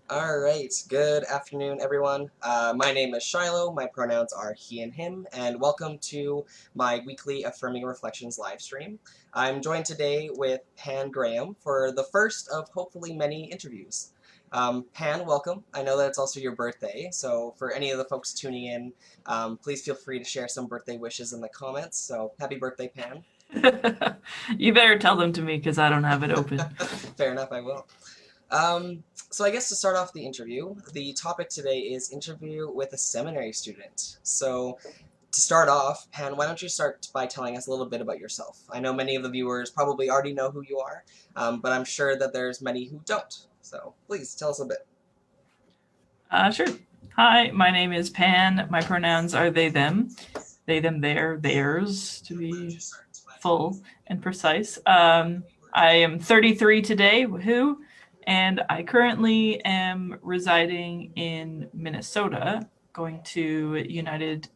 All right, good afternoon, everyone. My name is Shiloh, my pronouns are he and him, and welcome to my weekly Affirming Reflections live stream. I'm joined today with Pan Graham for the first of hopefully many interviews. Pan, welcome. I know that it's also your birthday, so for any of the folks tuning in, please feel free to share some birthday wishes in the comments. So happy birthday, Pan. You better tell them to me because I don't have it open. Fair enough, I will. So I guess to start off the interview, the topic today is interview with a seminary student. So to start off, Pan, why don't you start by telling us a little bit about yourself? I know many of the viewers probably already know who you are, but I'm sure that there's many who don't. So please tell us a bit. Sure. Hi, my name is Pan. My pronouns are they, them. They, them, their, theirs, to be full and precise. I am 33 today, woohoo, and I currently am residing in Minnesota, going to United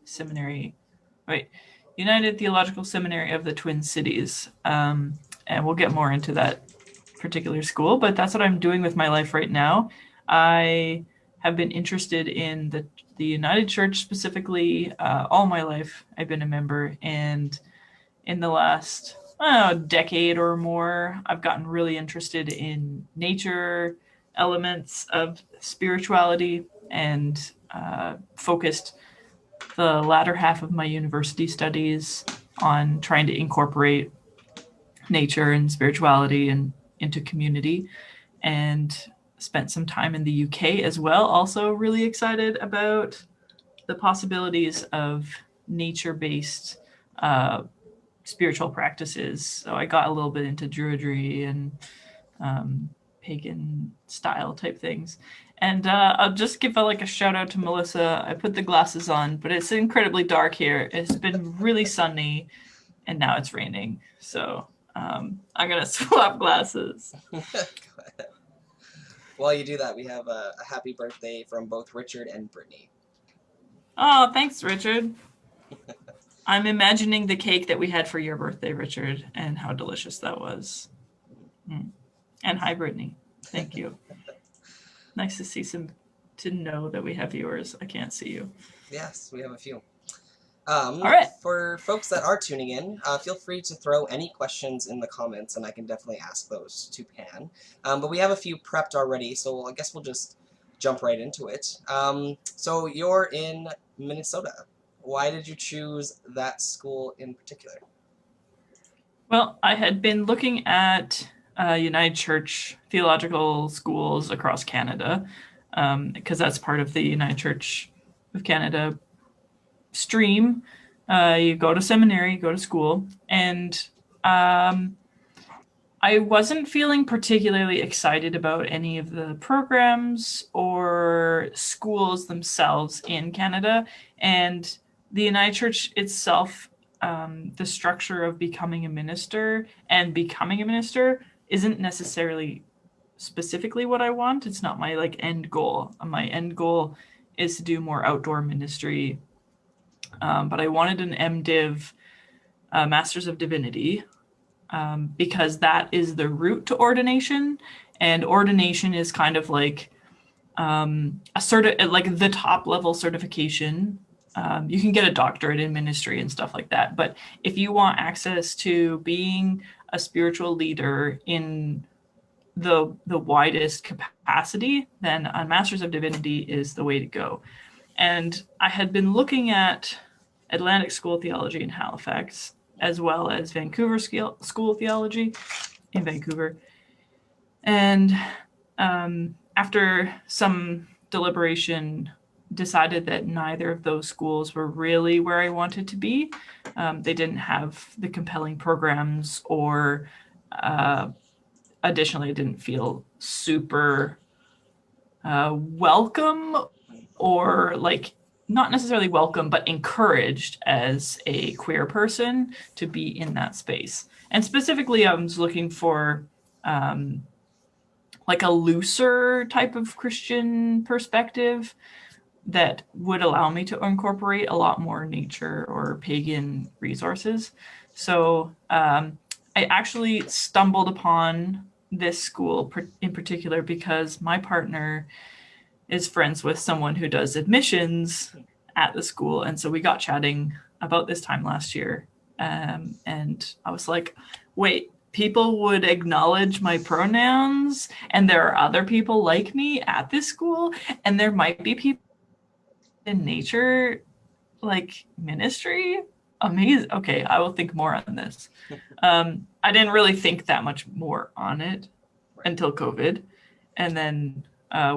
Theological Seminary of the Twin Cities. And we'll get more into that particular school, but that's what I'm doing with my life right now. I have been interested in the United Church specifically all my life. I've been a member, and in the last decade or more, I've gotten really interested in nature, elements of spirituality, and focused the latter half of my university studies on trying to incorporate nature and spirituality and into community, and spent some time in the UK as well. Also really excited about the possibilities of nature-based spiritual practices. So I got a little bit into druidry and pagan style type things. And I'll just give a shout out to Melissa. I put the glasses on, but it's incredibly dark here. It's been really sunny, and now it's raining. So I'm gonna swap glasses. While you do that, we have a happy birthday from both Richard and Brittany. Oh, thanks, Richard. I'm imagining the cake that we had for your birthday, Richard, and how delicious that was. And hi, Brittany. Thank you. Nice to know that we have viewers. I can't see you. Yes, we have a few. All right. For folks that are tuning in, feel free to throw any questions in the comments, and I can definitely ask those to Pan. But we have a few prepped already, so I guess we'll just jump right into it. So you're in Minnesota. Why did you choose that school in particular? Well, I had been looking at United Church theological schools across Canada, because that's part of the United Church of Canada stream. You go to seminary, you go to school, and I wasn't feeling particularly excited about any of the programs or schools themselves in Canada. And the United Church itself, the structure of becoming a minister isn't necessarily specifically what I want. It's not my end goal. My end goal is to do more outdoor ministry. But I wanted an MDiv, Masters of Divinity, because that is the route to ordination, and ordination is kind of like the top level certification. You can get a doctorate in ministry and stuff like that, but if you want access to being a spiritual leader in the widest capacity, then a Masters of Divinity is the way to go. And I had been looking at Atlantic School of Theology in Halifax, as well as Vancouver School of Theology in Vancouver. And after some deliberation, decided that neither of those schools were really where I wanted to be. They didn't have the compelling programs, or additionally, I didn't feel super welcome, or not necessarily welcome, but encouraged as a queer person to be in that space. And specifically, I was looking for a looser type of Christian perspective that would allow me to incorporate a lot more nature or pagan resources. So I actually stumbled upon this school in particular because my partner is friends with someone who does admissions at the school. And so we got chatting about this time last year. And I was like, wait, people would acknowledge my pronouns, and there are other people like me at this school, and there might be people in nature like ministry. Amazing. Okay, I will think more on this. I didn't really think that much more on it Right. until COVID. And then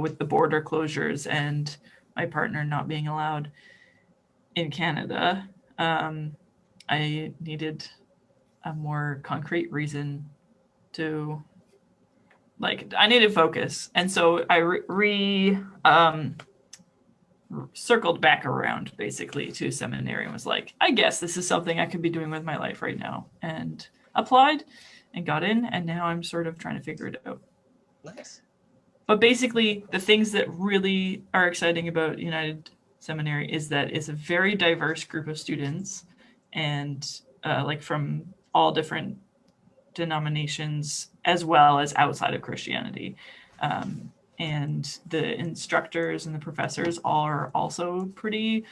with the border closures and my partner not being allowed in Canada, I needed a more concrete reason to I needed focus. And so I circled back around basically to seminary and was like, I guess this is something I could be doing with my life right now, and applied and got in, and now I'm sort of trying to figure it out. Nice. But basically, the things that really are exciting about United Seminary is that it's a very diverse group of students, and from all different denominations as well as outside of Christianity. And the instructors and the professors are also pretty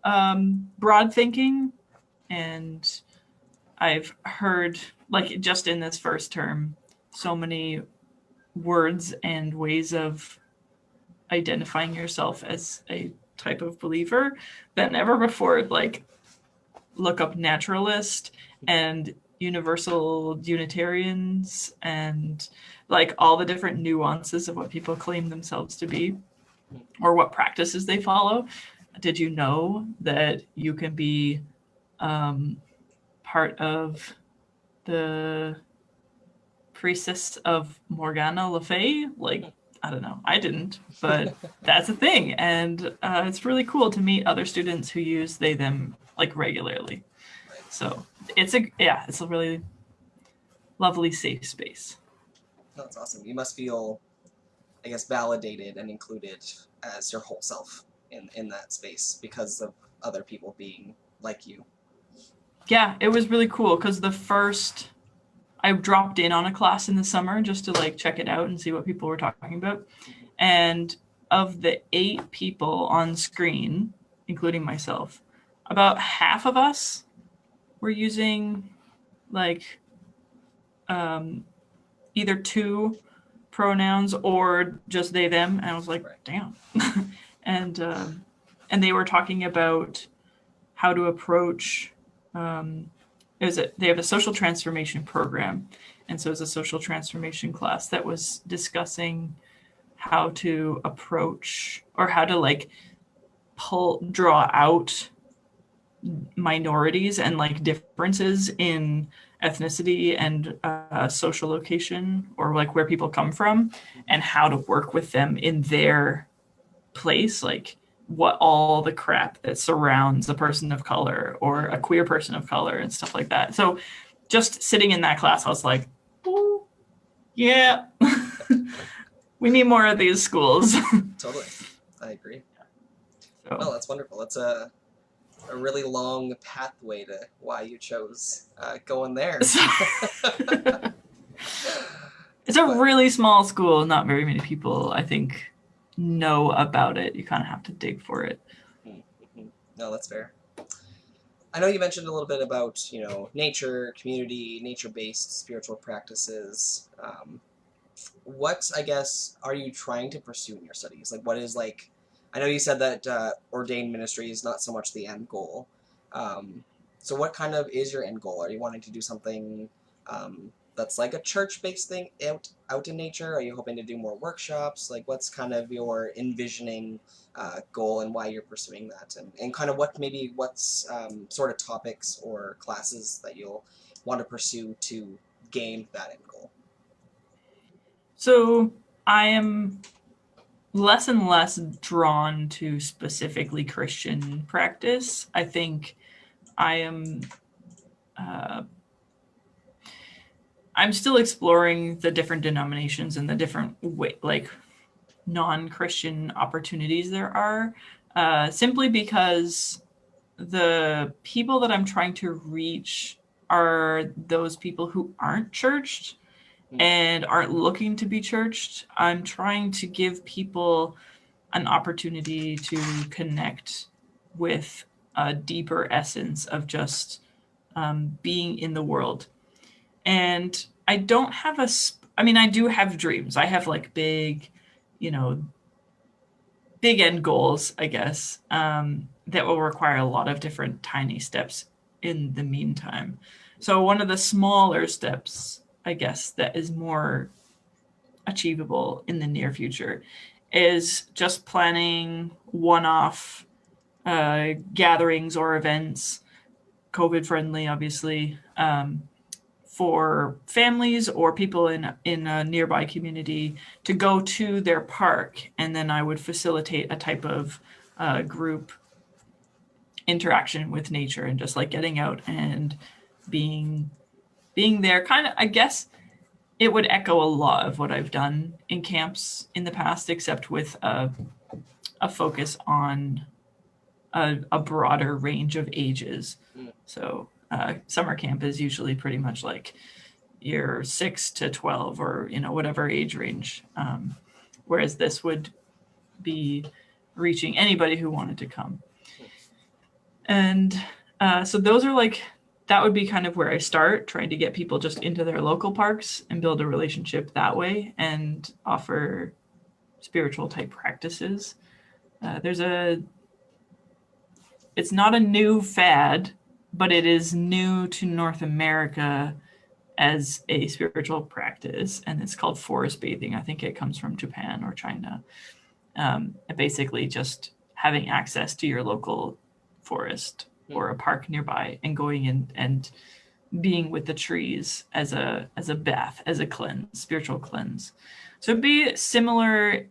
broad thinking. And I've heard, like, just in this first term, so many words and ways of identifying yourself as a type of believer than ever before. Like, look up naturalist and universal Unitarians and like all the different nuances of what people claim themselves to be or what practices they follow. Did you know that you can be part of the priestess of Morgana Le Fay? Like, I don't know. I didn't, but that's a thing. And it's really cool to meet other students who use they, them like regularly. Right. So it's a really lovely safe space. No, that's awesome. You must feel, I guess, validated and included as your whole self in that space because of other people being like you. Yeah, it was really cool because I dropped in on a class in the summer just to like check it out and see what people were talking about. And of the 8 people on screen, including myself, about half of us were using like either 2 pronouns or just they them, and I was like, Right. damn. and and they were talking about how to approach they have a social transformation program, and so it's a social transformation class that was discussing how to approach or how to like draw out minorities and like differences in ethnicity and social location or like where people come from and how to work with them in their place, like what all the crap that surrounds a person of color or a queer person of color and stuff like that. So just sitting in that class, I was like, oh, yeah, we need more of these schools. Totally. I agree. So. Well, that's wonderful. That's a really long pathway to why you chose going there. It's a really small school. Not very many people, I think, know about it. You kind of have to dig for it. Mm-hmm. No, that's fair. I know you mentioned a little bit about, nature, community, nature-based spiritual practices. What, I guess, are you trying to pursue in your studies? Like, what is, like, I know you said that ordained ministry is not so much the end goal. So what kind of is your end goal? Are you wanting to do something that's like a church-based thing out in nature? Are you hoping to do more workshops? Like, what's kind of your envisioning goal and why you're pursuing that? And kind of what's sort of topics or classes that you'll want to pursue to gain that end goal? So I am less and less drawn to specifically Christian practice. I think I am. I'm still exploring the different denominations and the different non-Christian opportunities there are, simply because the people that I'm trying to reach are those people who aren't churched, Mm. and aren't looking to be churched. I'm trying to give people an opportunity to connect with a deeper essence of just being in the world. And I don't have I mean, I do have dreams. I have like big, you know, big end goals, I guess, that will require a lot of different tiny steps in the meantime. So, one of the smaller steps, I guess, that is more achievable in the near future is just planning one off gatherings or events, COVID friendly, obviously, for families or people in a nearby community to go to their park, and then I would facilitate a type of group interaction with nature and just like getting out and being being there. Kind of, I guess it would echo a lot of what I've done in camps in the past, except with a focus on a broader range of ages. Mm. So summer camp is usually pretty much like you're 6 to 12 or whatever age range, whereas this would be reaching anybody who wanted to come. And so those are like, that would be kind of where I start, trying to get people just into their local parks and build a relationship that way and offer spiritual type practices. There's a It's not a new fad, but it is new to North America as a spiritual practice, and it's called forest bathing. I think it comes from Japan or China. Basically, just having access to your local forest Mm. or a park nearby and going in and being with the trees as a bath, as a cleanse, spiritual cleanse. So it'd be similar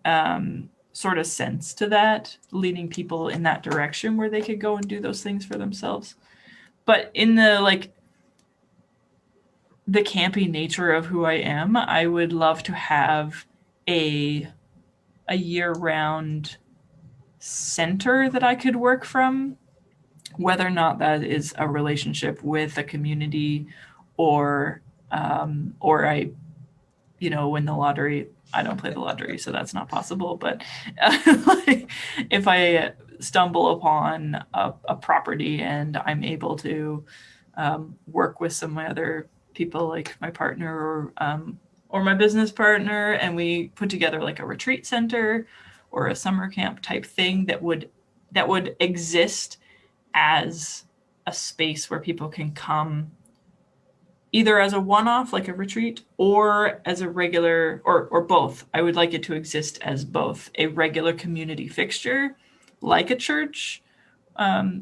sort of sense to that, leading people in that direction where they could go and do those things for themselves. But in the campy nature of who I am, I would love to have a year round center that I could work from, whether or not that is a relationship with a community or I win the lottery. I don't play the lottery, so that's not possible. But like, if I stumble upon a property and I'm able to work with some of my other people, like my partner or my business partner, and we put together like a retreat center or a summer camp type thing that would exist as a space where people can come either as a one-off like a retreat or as a regular or both. I would like it to exist as both a regular community fixture like a church,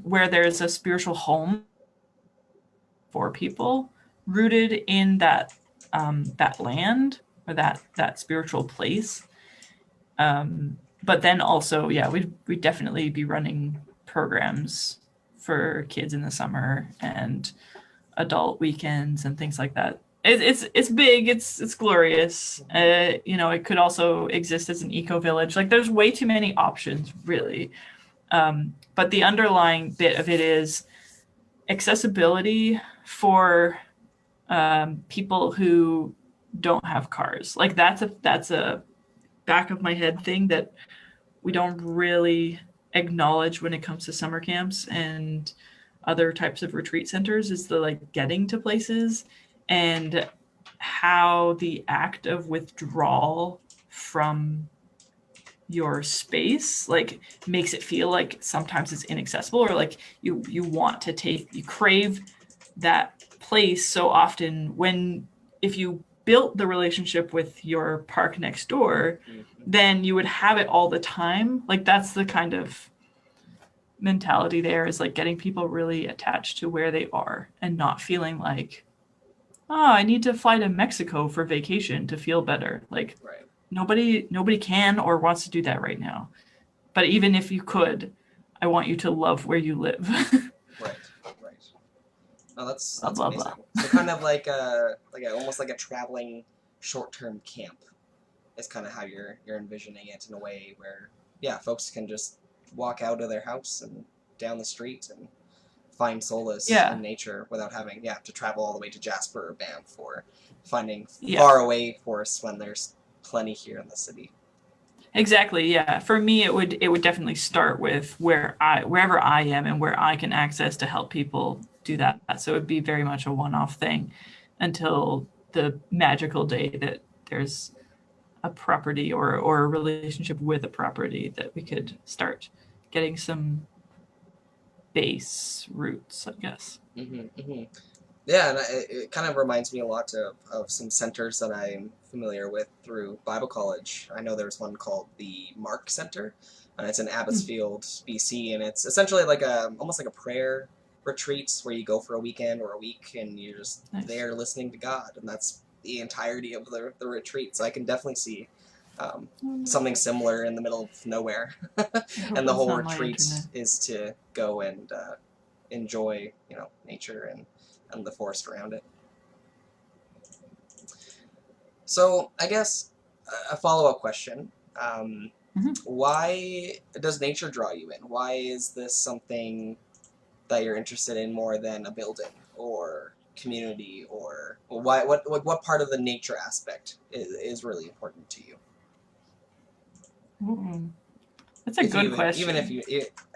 where there's a spiritual home for people rooted in that land or that spiritual place. But then also, yeah, we'd definitely be running programs for kids in the summer and adult weekends and things like that. It's big. It's glorious. It could also exist as an eco village. Like there's way too many options, really. But the underlying bit of it is accessibility for people who don't have cars. Like that's a back of my head thing that we don't really acknowledge when it comes to summer camps and other types of retreat centers, is the like getting to places and how the act of withdrawal from your space like makes it feel like sometimes it's inaccessible, or like you crave that place so often. When if you built the relationship with your park next door, Mm-hmm. then you would have it all the time. Like that's the kind of mentality there, is like getting people really attached to where they are and not feeling like, oh, I need to fly to Mexico for vacation to feel better. Like Right. nobody can or wants to do that right now. But even if you could, I want you to love where you live. Right. Right. Oh, that's Blah that's blah blah. amazing. So kind of like almost like a traveling short-term camp is kind of how you're envisioning it, in a way where, yeah, folks can just walk out of their house and down the street and find solace Yeah. in nature without having to travel all the way to Jasper or Banff or finding Yeah. far away forests when there's plenty here in the city. Exactly. Yeah. For me, it would definitely start with wherever I am and where I can access to help people do that. So it would be very much a one-off thing until the magical day that there's a property or a relationship with a property that we could start getting some base roots, I guess. Yeah, and it kind of reminds me a lot of some centers that I'm familiar with through Bible college. I know there's one called the Mark Center, and it's in Abbotsfield, BC, and it's essentially like almost like a prayer retreat where you go for a weekend or a week, and you're just there listening to God, and that's the entirety of the retreat. So I can definitely see something similar in the middle of nowhere, and the whole retreat is to go and enjoy, nature and the forest around it. So I guess a follow-up question. Why does nature draw you in? Why is this something that you're interested in more than a building or community, or why? What part of the nature aspect is really important to you? That's a good question. Even if you,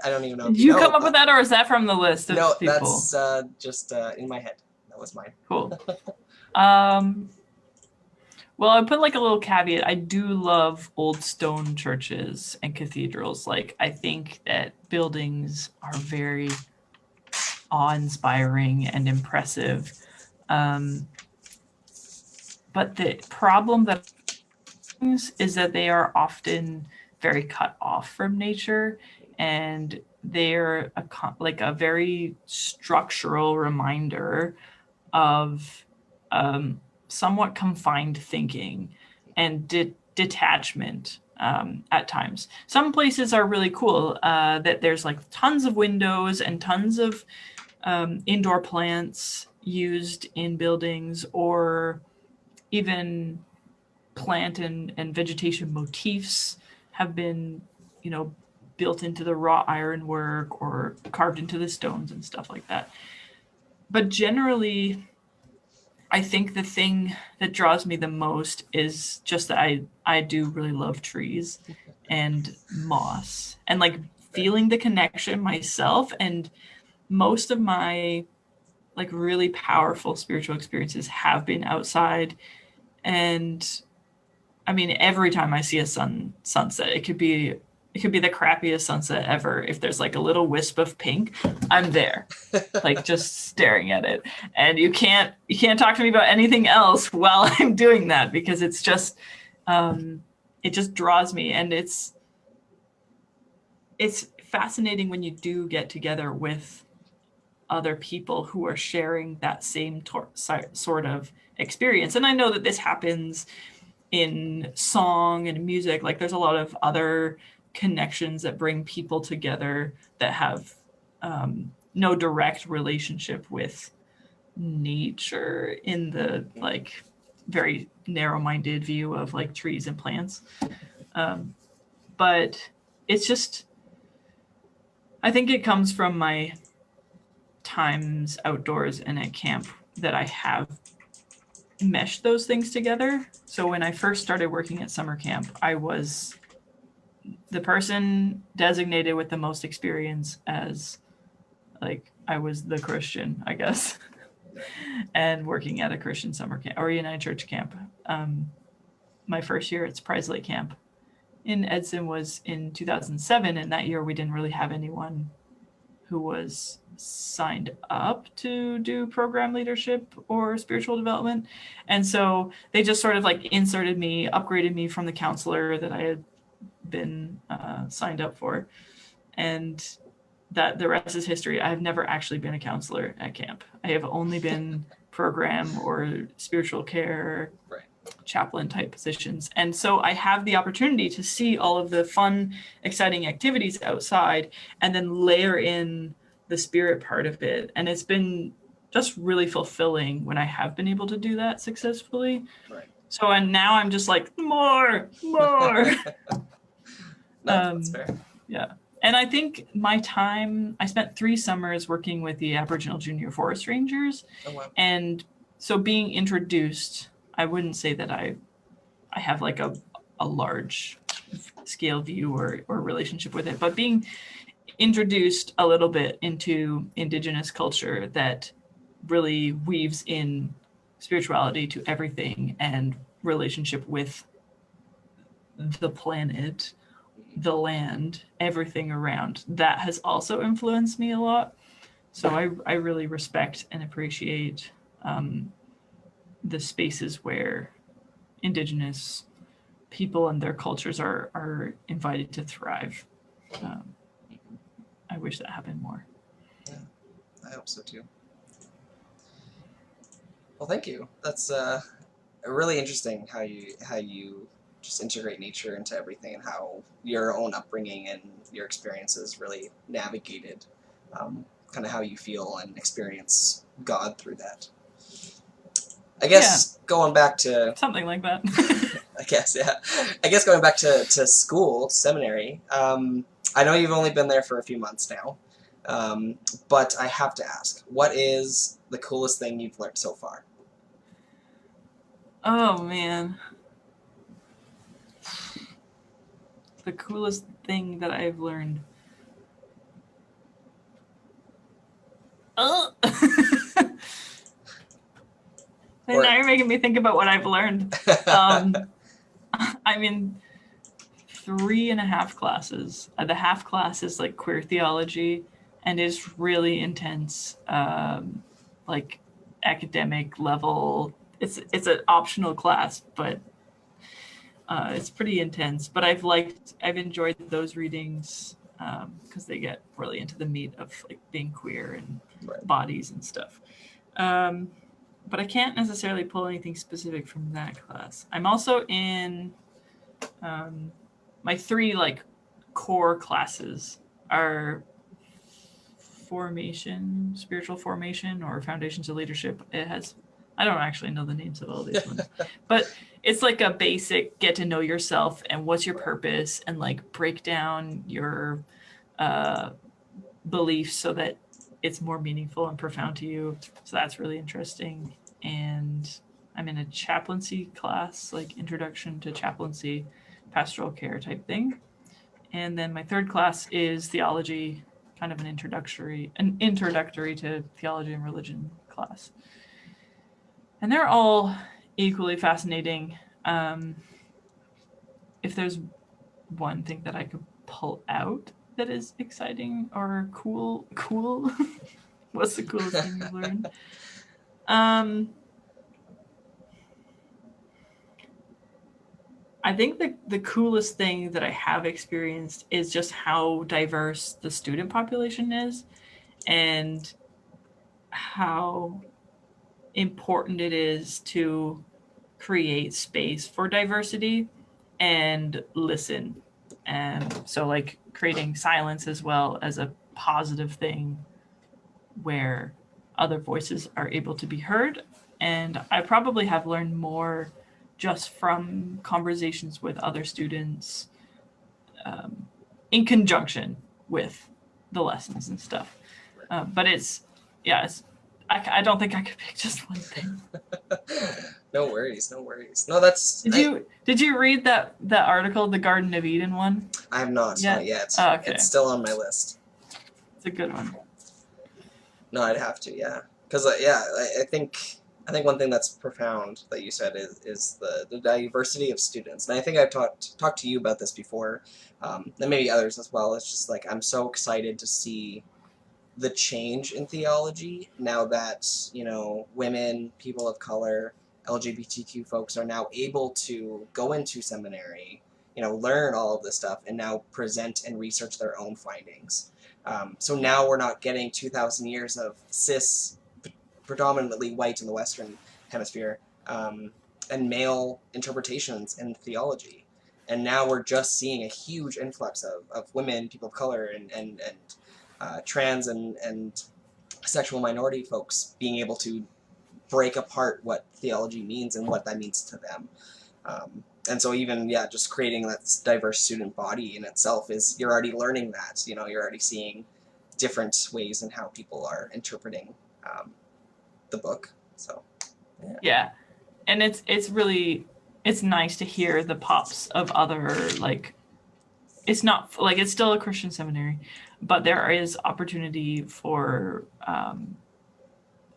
I don't even know. Did you come up with that, or is that from the list of people? No, that's just in my head. That was mine. Cool. Well, I put like a little caveat. I do love old stone churches and cathedrals. Like, I think that buildings are very awe-inspiring and impressive. But the problem that is that they are often very cut off from nature, and they're like a very structural reminder of somewhat confined thinking and detachment at times. Some places are really cool that there's like tons of windows and tons of indoor plants used in buildings, or even plant and vegetation motifs have been, built into the wrought ironwork or carved into the stones and stuff like that. But generally, I think the thing that draws me the most is just that I do really love trees and moss and like feeling the connection myself. And most of my like really powerful spiritual experiences have been outside. And I mean, every time I see a sunset, it could be the crappiest sunset ever. If there's like a little wisp of pink, I'm there, like just staring at it. And you can't talk to me about anything else while I'm doing that, because it's just it just draws me. And it's fascinating when you do get together with other people who are sharing that same sort of experience. And I know that this happens in song and music. Like, there's a lot of other connections that bring people together that have no direct relationship with nature in the like very narrow-minded view of like trees and plants. But it's just, I think it comes from my times outdoors and at camp that I have meshed those things together. So when I first started working at summer camp, I was the person designated with the most experience, as like I was the Christian, I guess, and working at a Christian summer camp or United Church camp. My first year at Surprise Lake Camp in Edson was in 2007, and that year we didn't really have anyone who was signed up to do program leadership or spiritual development. And so they just sort of like inserted me, upgraded me from the counselor that I had been signed up for. And that the rest is history. I have never actually been a counselor at camp. I have only been program or spiritual care, chaplain type positions. And so I have the opportunity to see all of the fun, exciting activities outside and then layer in the spirit part of it. And it's been just really fulfilling when I have been able to do that successfully. So, and now I'm just like, more. No, that's fair. Yeah. And I think I spent 3 summers working with the Aboriginal Junior Forest Rangers. Oh wow. And so being introduced, I wouldn't say that I have like a large scale view or relationship with it, but being introduced a little bit into Indigenous culture that really weaves in spirituality to everything and relationship with the planet, Mhm. the land, everything around. That has also influenced me a lot. So I really respect and appreciate the spaces where Indigenous people and their cultures are invited to thrive. Um, I wish that happened more. Yeah, I hope so too. Well, thank you. That's really interesting how you just integrate nature into everything and how your own upbringing and your experiences really navigated kind of how you feel and experience God through that. I Yeah, guess going back to something like that. I guess yeah. I guess going back to school, seminary. I know you've only been there for a few months now, um, but I have to ask, what is the coolest thing you've learned so far? Oh man, the coolest thing that I've learned. Oh. And Or now you're making me think about what I've learned. Um, I'm in 3.5 classes. The half class is like queer theology, and is really intense, like academic level. It's an optional class, but it's pretty intense. But I've enjoyed those readings because they get really into the meat of like being queer and right. bodies and stuff. Um, but I can't necessarily pull anything specific from that class. I'm also in um, my 3 like core classes are formation, spiritual formation, or foundations of leadership. It has, I don't actually know the names of all these ones, but it's like a basic get to know yourself and what's your Right. purpose, and like break down your uh, beliefs so that it's more meaningful and profound to you. So that's really interesting. And I'm in a chaplaincy class, like introduction to chaplaincy, pastoral care type thing. And then my third class is theology, kind of an introductory to theology and religion class. And they're all equally fascinating. If there's one thing that I could pull out that is exciting or cool. What's the coolest thing you've learned? Um, I think the coolest thing that I have experienced is just how diverse the student population is, and how important it is to create space for diversity and listen. And so, like, creating silence as well as a positive thing where other voices are able to be heard. And I probably have learned more just from conversations with other students um, in conjunction with the lessons and stuff. But yeah, I don't think I could pick just one thing. No worries, no worries. No, that's Did you read that article, the Garden of Eden one? I have not Yet? yet. Oh, It's okay, still on my list. it's a good one. No, I'd have to, yeah. Because yeah, I think one thing that's profound that you said is the diversity of students, and I think I've talked to you about this before, and maybe others as well. It's just like I'm so excited to see the change in theology now that women, people of color, LGBTQ folks are now able to go into seminary, learn all of this stuff, and now present and research their own findings. So now we're not getting 2,000 years of cis, predominantly white in the Western hemisphere, and male interpretations in theology. And now we're just seeing a huge influx of women, people of color, and trans and sexual minority folks being able to break apart what theology means and what that means to them. And so even just creating that diverse student body in itself is you're already learning that. You're already seeing different ways in how people are interpreting the book. So Yeah, and it's really it's nice to hear the pops of other like it's not like it's still a Christian seminary, but there is opportunity for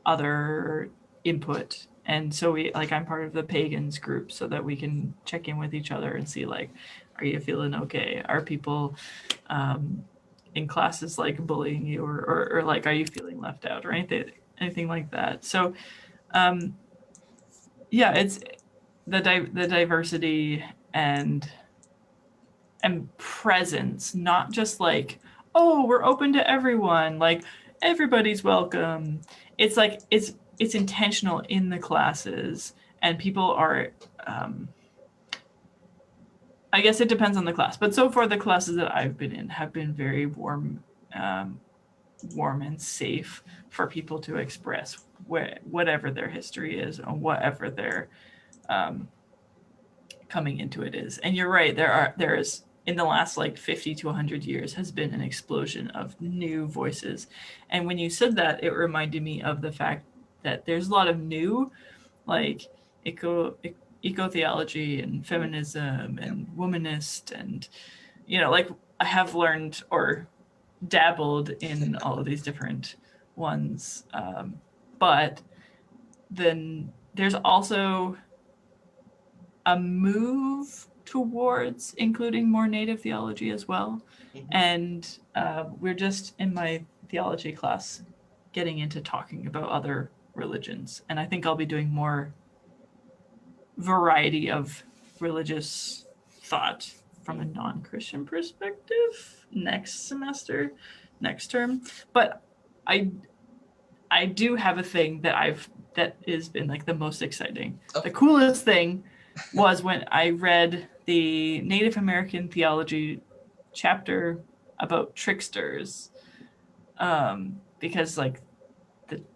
other input. And so I'm part of the pagans group so that we can check in with each other and see like, are you feeling okay? Are people in classes like bullying you or like, are you feeling left out or anything like that? So yeah, it's the diversity and presence, not just like, oh, we're open to everyone, like everybody's welcome. It's like it's intentional in the classes, and people are. I guess it depends on the class, but so far the classes that I've been in have been very warm and safe for people to express whatever their history is or whatever their coming into it is. And you're right, there is in the last like 50 to 100 years has been an explosion of new voices. And when you said that, it reminded me of the fact that there's a lot of new like eco theology and feminism and womanist, and like I have learned or dabbled in all of these different ones, but then there's also a move towards including more native theology as well. mm-hmm. And we're just in my theology class getting into talking about other religions. And I think I'll be doing more variety of religious thought from a non-Christian perspective next semester, next term. But I do have a thing that has been like the most exciting. Okay. The coolest thing was when I read the Native American theology chapter about tricksters, because like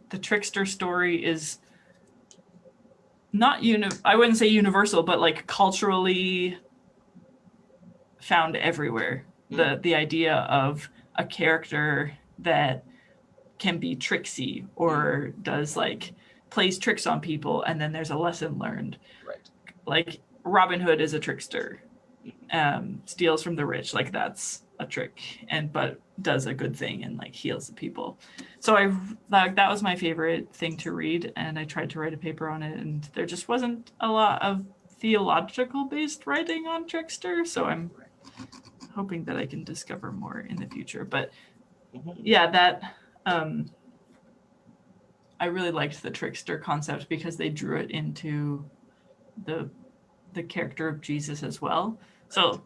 the trickster story is not I wouldn't say universal, but like culturally found everywhere. The idea of a character that can be tricksy or does like plays tricks on people, and then there's a lesson learned. Right. Like Robin Hood is a trickster, steals from the rich, like that's a trick, but does a good thing and like heals the people. So that was my favorite thing to read, and I tried to write a paper on it, and there just wasn't a lot of theological based writing on trickster, so I'm hoping that I can discover more in the future. But yeah, that I really liked the trickster concept because they drew it into the character of Jesus as well. So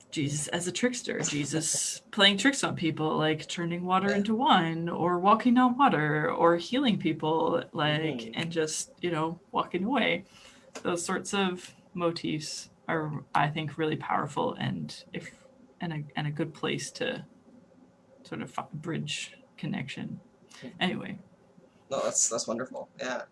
Jesus as a trickster, Jesus playing tricks on people, like turning water into wine or walking on water or healing people, like, and just, walking away. Those sorts of motifs are, I think, really powerful and a good place to sort of bridge connection. Anyway. No, that's wonderful. Yeah.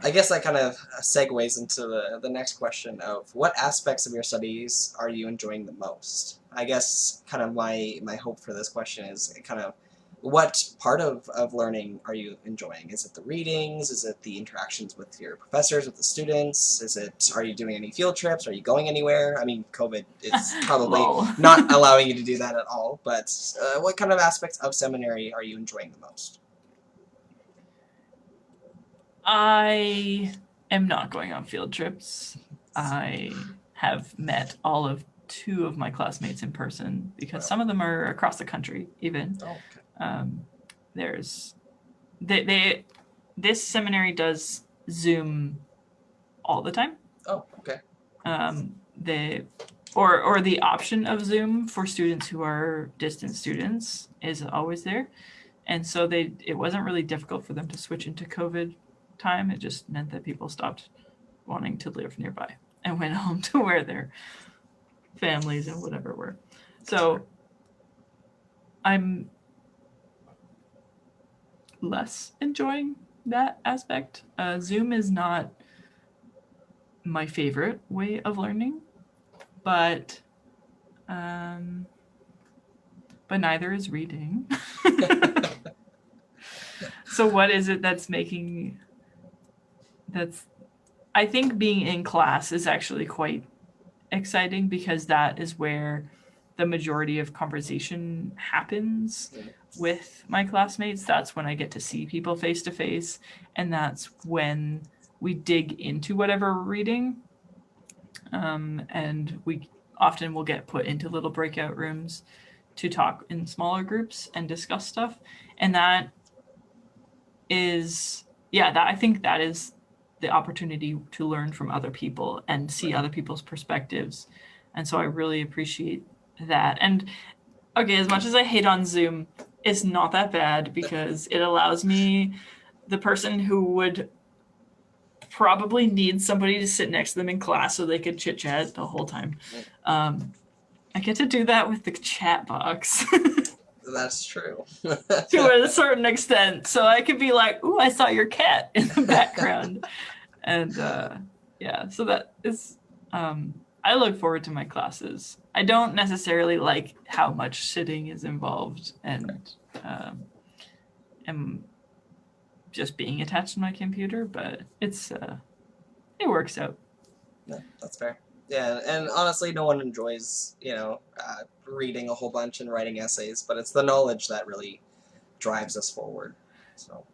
I guess that kind of segues into the next question of what aspects of your studies are you enjoying the most? I guess kind of my hope for this question is kind of what part of learning are you enjoying? Is it the readings? Is it the interactions with your professors, with the students? Are you doing any field trips? Are you going anywhere? I mean, COVID is probably not allowing you to do that at all, but what kind of aspects of seminary are you enjoying the most? I am not going on field trips. I have met all of 2 of my classmates in person because some of them are across the country even. Oh, okay. There's this seminary does Zoom all the time. Oh, okay. Or the option of Zoom for students who are distant students is always there. And so it wasn't really difficult for them to switch into COVID time. It just meant that people stopped wanting to live nearby and went home to where their families and whatever were. So I'm less enjoying that aspect. Zoom is not my favorite way of learning, but um, but neither is reading. So what is it that's making that's I think being in class is actually quite exciting because that is where the majority of conversation happens with my classmates. That's when I get to see people face to face, and that's when we dig into whatever we're reading. And we often will get put into little breakout rooms to talk in smaller groups and discuss stuff. And that is, yeah, that I think that is the opportunity to learn from other people and see Right. other people's perspectives. And so I really appreciate that. And okay, as much as I hate on Zoom, it's not that bad because it allows me, the person who would probably need somebody to sit next to them in class so they could chit chat the whole time. I get to do that with the chat box. That's true. To a certain extent. So I could be like, ooh, I saw your cat in the background. And yeah, so that is, I look forward to my classes. I don't necessarily like how much sitting is involved and am just being attached to my computer, but it works out. Yeah, that's fair. Yeah, and honestly, no one enjoys, reading a whole bunch and writing essays, but it's the knowledge that really drives us forward. So,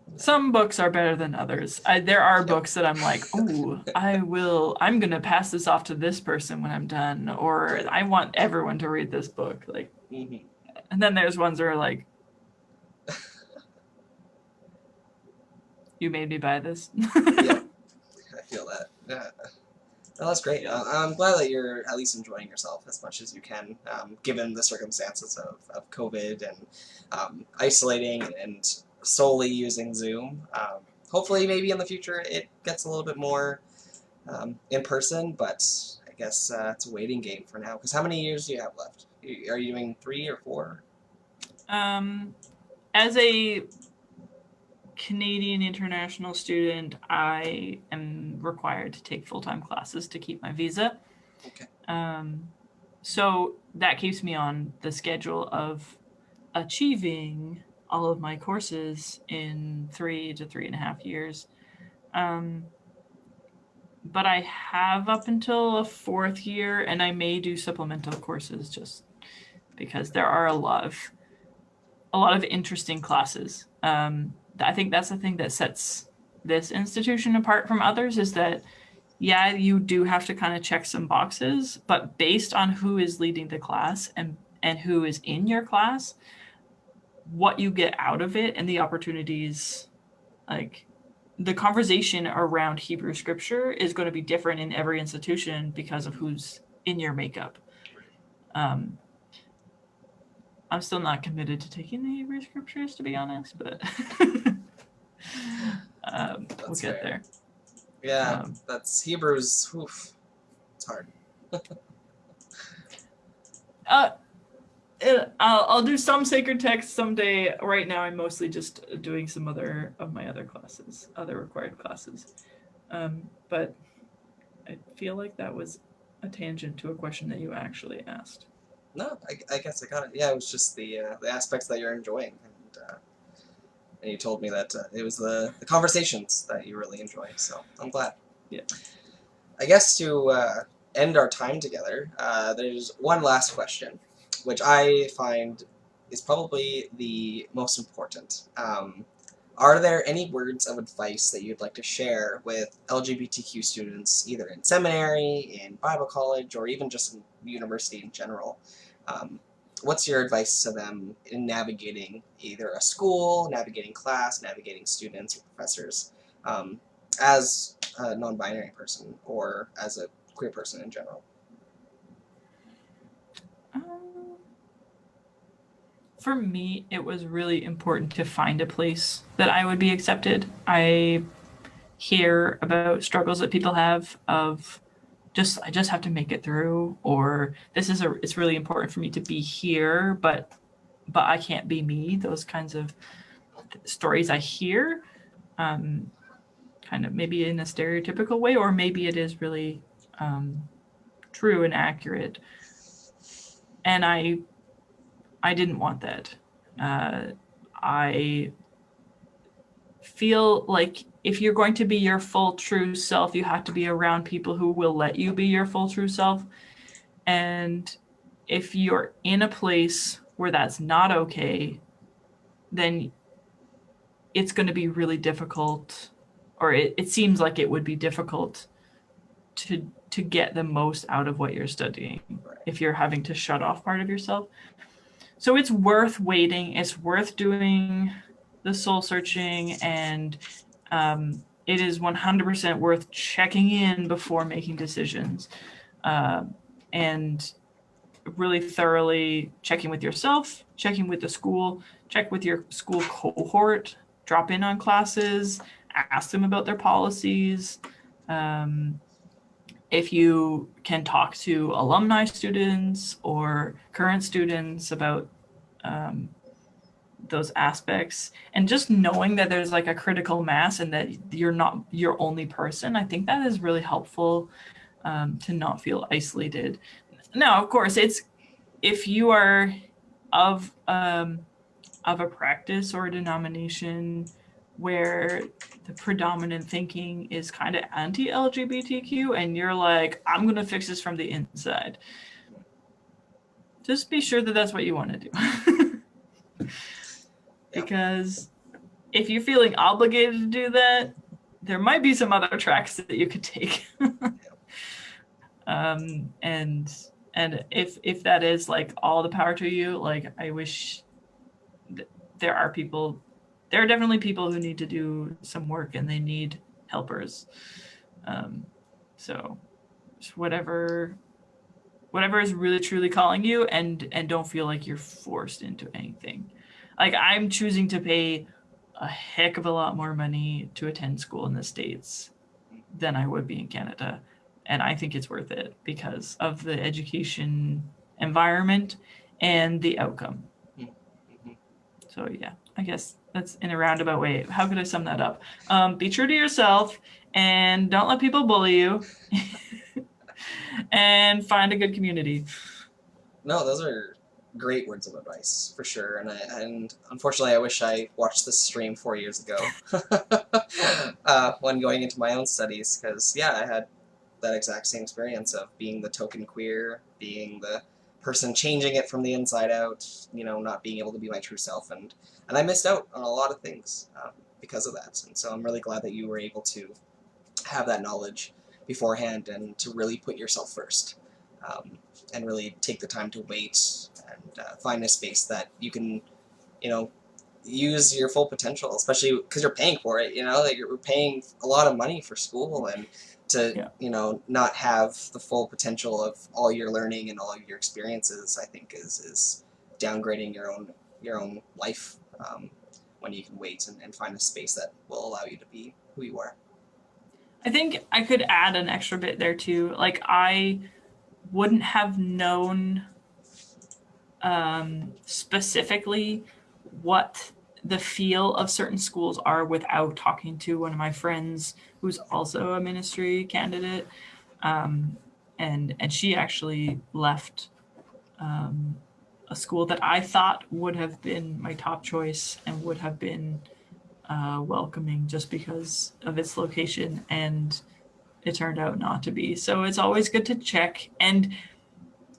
yeah. Some books are better than others. There are Yep. books that I'm like, ooh, I'm going to pass this off to this person when I'm done, or Right. I want everyone to read this book. Like, Mm-hmm. and then there's ones that are like, you made me buy this. Yep, I feel that. Yeah. Well, that's great. Yeah. I'm glad that you're at least enjoying yourself as much as you can, given the circumstances of COVID and isolating and solely using Zoom. Hopefully, maybe in the future it gets a little bit more in person, but I guess it's a waiting game for now. Because how many years do you have left? Are you doing 3 or 4? Um, as a Canadian international student, I am required to take full-time classes to keep my visa. Okay. So that keeps me on the schedule of achieving all of my courses in 3 to 3.5 years. Um, but I have up until a fourth year, and I may do supplemental courses just because there are a lot of interesting classes. I think that's the thing that sets this institution apart from others is that yeah, you do have to kind of check some boxes, but based on who is leading the class and who is in your class, what you get out of it and the opportunities, like the conversation around Hebrew scripture is going to be different in every institution because of who's in your makeup. Um, I'm still not committed to taking the Hebrew scriptures, to be honest, but we'll That's get fair. there. Yeah, that's Hebrews. Oof, it's hard. Uh, I'll do some sacred text someday. Right now, I'm mostly just doing some other of my other classes, other required classes. But I feel like that was a tangent to a question that you actually asked. No, I guess I got it. Yeah, it was just the aspects that you're enjoying, and you told me that it was the conversations that you really enjoy. So I'm glad. Yeah. I guess to end our time together, there's one last question, which I find is probably the most important. Are there any words of advice that you'd like to share with LGBTQ students, either in seminary, in Bible college, or even just in university in general? Um, what's your advice to them in navigating either a school, navigating class, navigating students or professors, as a non-binary person or as a queer person in general? For me, it was really important to find a place that I would be accepted. I hear about struggles that people have of I just have to make it through, or it's really important for me to be here, but I can't be me. Those kinds of stories I hear kind kind of maybe in a stereotypical way, or maybe it is really true and accurate. And I didn't want that. I feel like if you're going to be your full true self, you have to be around people who will let you be your full true self. And if you're in a place where that's not okay, then it's going to be really difficult, or it seems like it would be difficult to get the most out of what you're studying if you're having to shut off part of yourself. So it's worth waiting. It's worth doing the soul searching, and it is 100% worth checking in before making decisions, and really thoroughly checking with yourself, checking with the school, check with your school cohort, drop in on classes, ask them about their policies. If you can talk to alumni students or current students about those aspects, and just knowing that there's like a critical mass and that you're not your only person, I think that is really helpful, to not feel isolated. Now, of course, it's if you are of a practice or a denomination where the predominant thinking is kind of anti-LGBTQ, and you're like, I'm going to fix this from the inside, just be sure that that's what you want to do. Because if you're feeling obligated to do that, there might be some other tracks that you could take. And if that is like all the power to you, like I wish there are definitely people who need to do some work and they need helpers. So whatever is really truly calling you, and don't feel like you're forced into anything. Like I'm choosing to pay a heck of a lot more money to attend school in the States than I would be in Canada. And I think it's worth it because of the education environment and the outcome. So yeah, I guess that's in a roundabout way. How could I sum that up? Be true to yourself and don't let people bully you. And find a good community. No, those are great words of advice for sure. And unfortunately, I wish I watched this stream 4 years ago when going into my own studies, because yeah, I had that exact same experience of being the token queer, being the person changing it from the inside out, not being able to be my true self, and I missed out on a lot of things because of that. And so I'm really glad that you were able to have that knowledge beforehand and to really put yourself first, and really take the time to wait and find a space that you can, use your full potential, especially because you're paying for it, like you're paying a lot of money for school, and to, not have the full potential of all your learning and all of your experiences, I think is downgrading your own life, when you can wait and find a space that will allow you to be who you are. I think I could add an extra bit there too. Like I wouldn't have known specifically what the feel of certain schools are without talking to one of my friends who's also a ministry candidate. And she actually left a school that I thought would have been my top choice and would have been welcoming just because of its location, and it turned out not to be. So it's always good to check and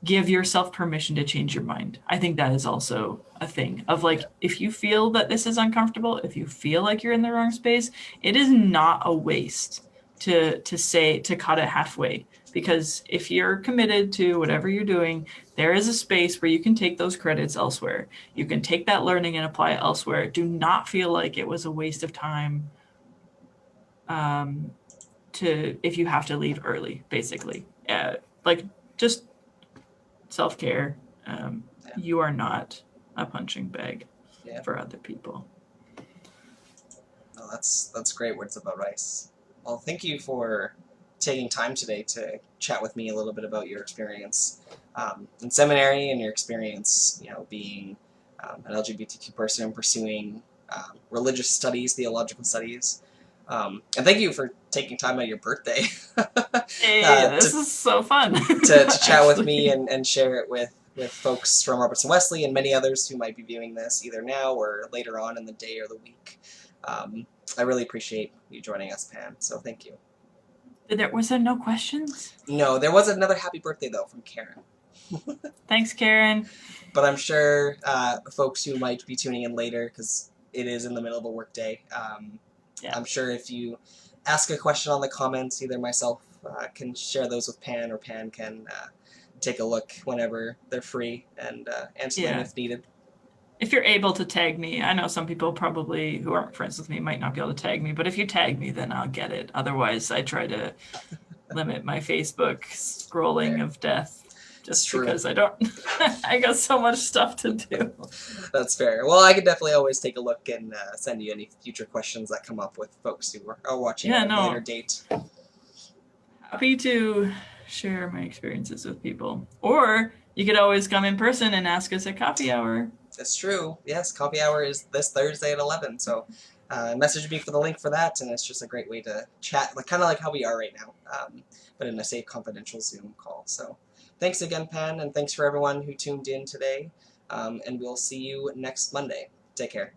give yourself permission to change your mind. I think that is also a thing of like, if you feel that this is uncomfortable, if you feel like you're in the wrong space, it is not a waste to cut it halfway. Because if you're committed to whatever you're doing, there is a space where you can take those credits elsewhere. You can take that learning and apply it elsewhere. Do not feel like it was a waste of time if you have to leave early, basically. Like just self-care. You are not a punching bag for other people. Oh, that's great words of advice. Well, thank you for taking time today to chat with me a little bit about your experience in seminary and your experience, being an LGBTQ person and pursuing religious studies, theological studies. And thank you for taking time out of your birthday Hey, to, this is so fun, to chat with me actually. and share it with folks from Robertson Wesley and many others who might be viewing this either now or later on in the day or the week. I really appreciate you joining us, Pan, so thank you. Was there no questions? No, there was another happy birthday, though, from Karen. Thanks, Karen. But I'm sure folks who might be tuning in later, because it is in the middle of a workday, Yeah. I'm sure if you ask a question on the comments, either myself can share those with Pan, or Pan can take a look whenever they're free and answer them Yeah. if needed. If you're able to tag me, I know some people probably who aren't friends with me might not be able to tag me, but if you tag me, then I'll get it. Otherwise, I try to limit my Facebook scrolling Fair. of death It's just true. because I don't, I got so much stuff to do. That's fair. Well, I could definitely always take a look and send you any future questions that come up with folks who are watching Yeah, at a later no, date. happy to share my experiences with people. Or you could always come in person and ask us at coffee hour. It's true. Yes, coffee hour is this Thursday at 11. So message me for the link for that, and it's just a great way to chat, like kind of like how we are right now, but in a safe, confidential Zoom call. So thanks again, Pan, and thanks for everyone who tuned in today. And we'll see you next Monday. Take care.